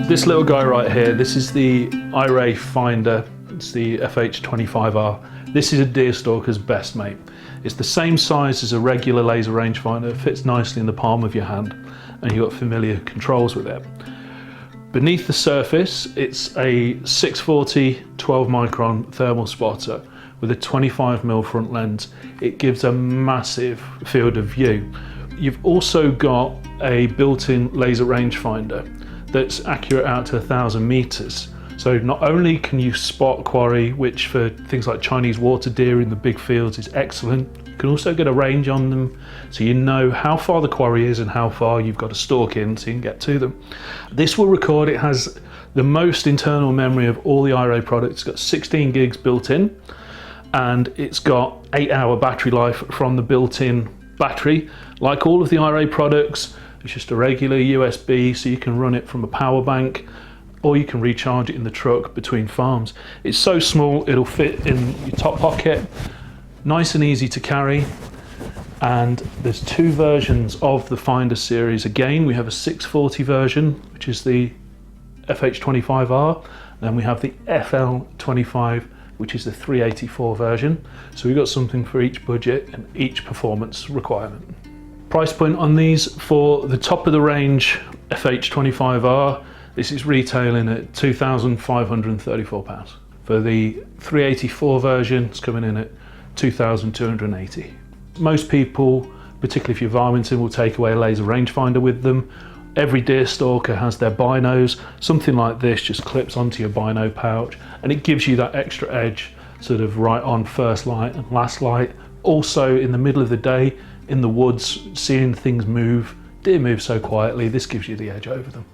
This little guy right here, this is the iRay finder. It's the FH25R. This is a deer stalker's best mate. It's the same size as a regular laser rangefinder. It fits nicely in the palm of your hand, and you've got familiar controls with it. Beneath the surface, it's a 640 12 micron thermal spotter with a 25mm front lens. It gives a massive field of view. You've also got a built-in laser rangefinder that's accurate out to 1,000 meters. So not only can you spot quarry, which for things like Chinese water deer in the big fields is excellent, you can also get a range on them, so you know how far the quarry is and how far you've got to stalk in so you can get to them. This will record. It has the most internal memory of all the iRay products. It's got 16 gigs built in, and it's got 8-hour battery life from the built-in battery. Like all of the iRay products, it's just a regular USB, so you can run it from a power bank, or you can recharge it in the truck between farms. It's so small, it'll fit in your top pocket, nice and easy to carry. And there's two versions of the Finder series. Again, we have a 640 version, which is the FH25R, then we have the FL25, which is the 384 version. So we've got something for each budget and each performance requirement. Price point on these: for the top of the range FH25R, this is retailing at £2,534. For the 384 version, it's coming in at £2,280. Most people, particularly if you're varminting, will take away a laser rangefinder with them. Every deer stalker has their binos. Something like this just clips onto your bino pouch, and it gives you that extra edge, sort of right on first light and last light. Also in the middle of the day, in the woods, seeing things move, deer move so quietly, this gives you the edge over them.